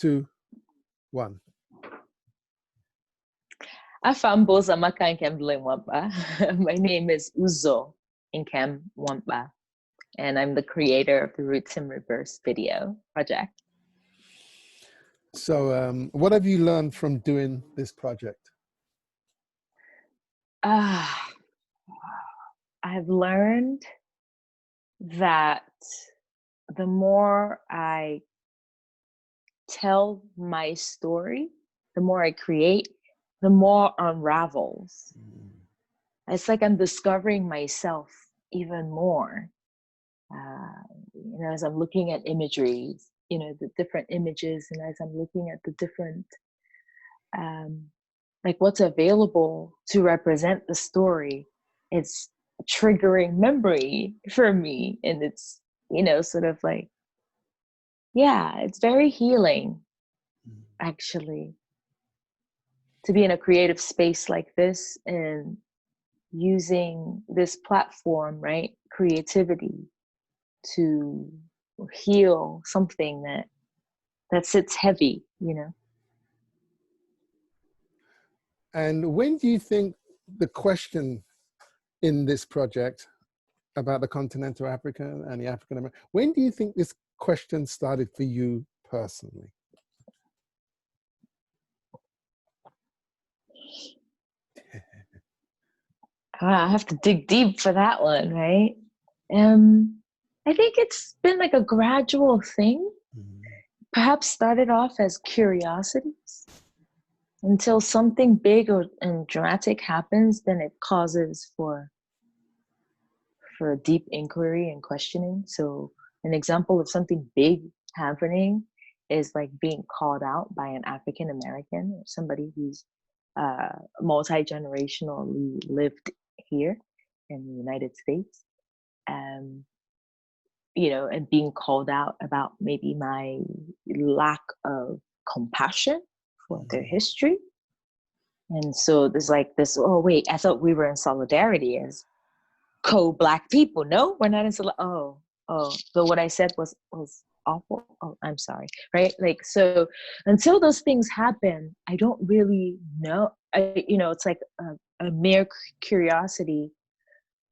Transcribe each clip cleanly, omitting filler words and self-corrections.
2, 1. Afamboza maka nkem Wampa. My name is Uzo Nkem Wampa, and I'm the creator of the Roots in Reverse video project. So what have you learned from doing this project? I've learned that the more I tell my story, the more I create, the more unravels. It's like I'm discovering myself even more. As I'm looking at imagery, the different images, and as I'm looking at the different, like what's available to represent the story, it's triggering memory for me. And it's, sort of like, yeah, it's very healing, actually, to be in a creative space like this and using this platform, right? Creativity to heal something that sits heavy, And when do you think the question in this project about the continental Africa and the African American, when do you think this question started for you personally? I have to dig deep for that one, right? I think it's been like a gradual thing. Perhaps started off as curiosities until something big and dramatic happens, then it causes for a deep inquiry and questioning. So an example of something big happening is like being called out by an African American or somebody who's multi-generationally lived here in the United States, and being called out about maybe my lack of compassion for their history. And so there's like this, oh wait, I thought we were in solidarity as co-Black people. No, we're not in solidarity. Oh, so what I said was awful. Oh, I'm sorry, right? Like, so until those things happen, I don't really know. It's like a mere curiosity.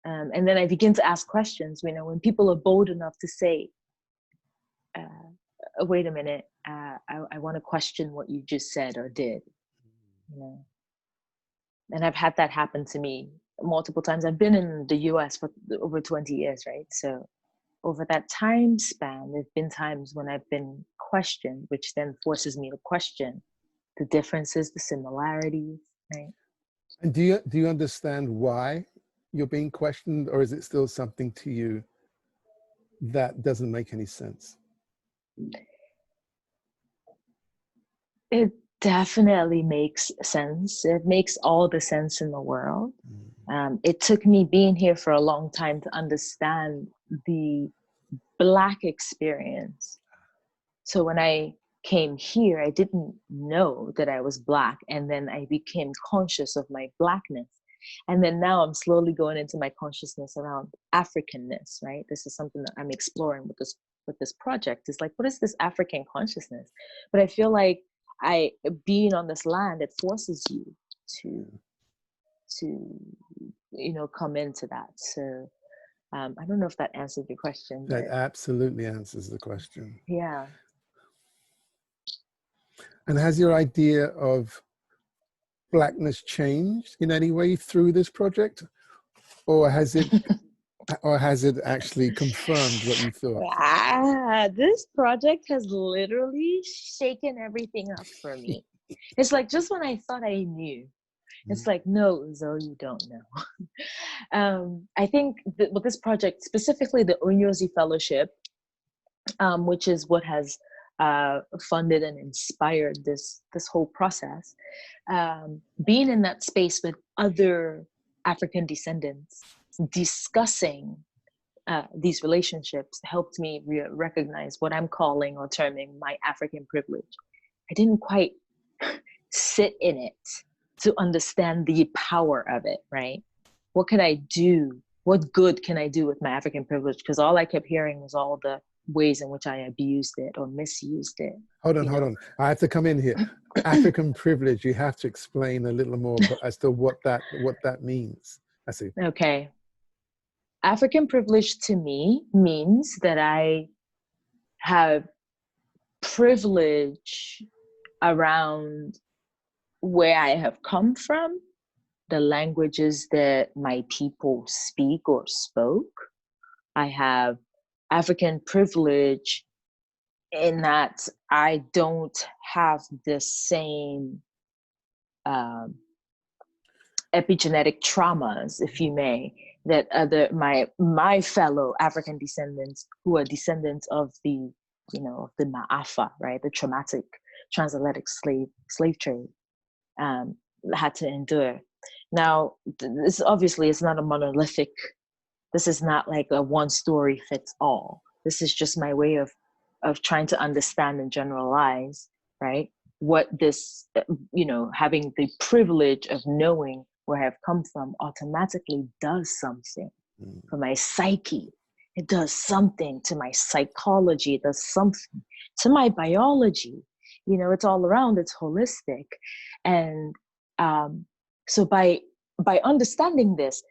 And then I begin to ask questions, when people are bold enough to say, wait a minute, I want to question what you just said or did, And I've had that happen to me multiple times. I've been in the US for over 20 years, right? So over that time span, there've been times when I've been questioned, which then forces me to question the differences, the similarities, right? And do you understand why you're being questioned, or is it still something to you that doesn't make any sense? It definitely makes sense. It makes all the sense in the world. It took me being here for a long time to understand the Black experience. So when I came here, I didn't know that I was Black, and then I became conscious of my Blackness. And then now I'm slowly going into my consciousness around Africanness, right? This is something that I'm exploring with this project. It's like, what is this African consciousness? But I feel like being on this land, it forces you to come into that. So I don't know if that answered your question. That absolutely answers the question. Yeah. And has your idea of Blackness changed in any way through this project, or has it actually confirmed what you thought? This project has literally shaken everything up for me. It's like, just when I thought I knew, it's like, no, Zoe, you don't know. I think with this project, specifically the Onyosi Fellowship, which is what has funded and inspired this whole process, being in that space with other African descendants, discussing these relationships helped me recognize what I'm calling or terming my African privilege. I didn't quite sit in it to understand the power of it, right? What can I do? What good can I do with my African privilege? Because all I kept hearing was all the ways in which I abused it or misused it. Hold on, You hold know, on. I have to come in here. African privilege. You have to explain a little more as to what that means. I see. okay. African privilege to me means that I have privilege around where I have come from, the languages that my people speak or spoke. I have African privilege in that I don't have the same epigenetic traumas, if you may, that other my fellow African descendants who are descendants of the, you know, of the Ma'afa, right, the traumatic transatlantic slave trade, had to endure. Now, this obviously is not a monolithic. This is not like a one story fits all. This is just my way of trying to understand and generalize, right? What this, you know, having the privilege of knowing where I've come from automatically does something for my psyche. It does something to my psychology. It does something to my biology. You know, it's all around. It's holistic, and so by understanding this,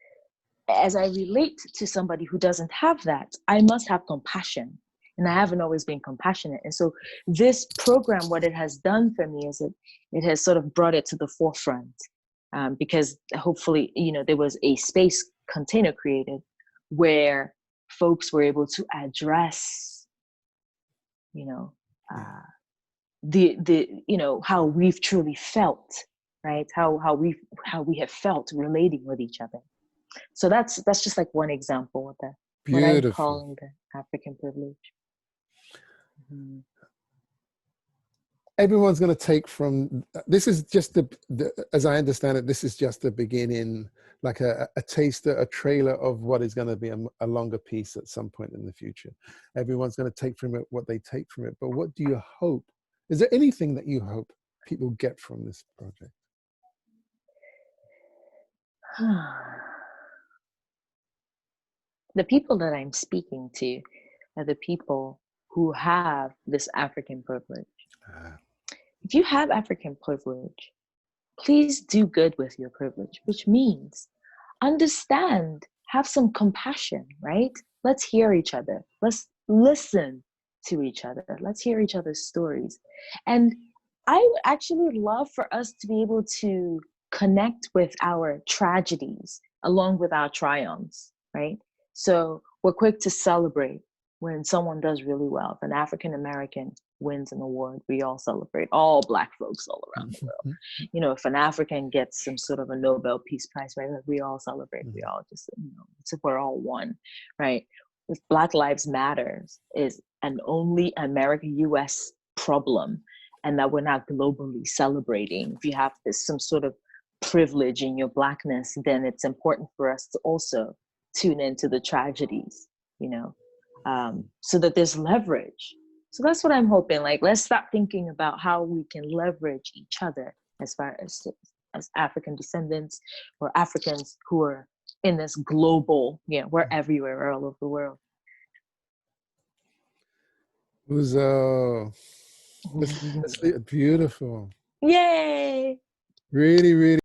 as I relate to somebody who doesn't have that, I must have compassion. And I haven't always been compassionate. And so this program, what it has done for me is it has sort of brought it to the forefront, because hopefully, you know, there was a space container created where folks were able to address, you know, the you know, how we've truly felt, right? How we have felt relating with each other. So that's just like one example of that. What I'm Beautiful. calling the African privilege. Mm-hmm. Everyone's going to take from this is just the, as I understand it, this is just the beginning, like a taster, a trailer of what is going to be a longer piece at some point in the future. Everyone's going to take from it what they take from it. But what do you hope? Is there anything that you hope people get from this project? The people that I'm speaking to are the people who have this African privilege. If you have African privilege, please do good with your privilege, which means understand, have some compassion, right? Let's hear each other. Let's listen to each other. Let's hear each other's stories. And I would actually love for us to be able to connect with our tragedies along with our triumphs, right? So we're quick to celebrate when someone does really well. If an African American wins an award, we all celebrate, all Black folks all around the world. You know, if an African gets some sort of a Nobel Peace Prize, right, we all celebrate. We all just, you know, it's if we're all one, right? If Black Lives Matters is an only America, US problem, and that we're not globally celebrating, if you have this some sort of privilege in your Blackness, then it's important for us to also tune into the tragedies, you know, so that there's leverage. So that's what I'm hoping. Like, let's stop thinking about how we can leverage each other as far as African descendants or Africans who are in this global, you know, we're everywhere, we're all over the world. Uzo. That's beautiful. Yay! Really, really.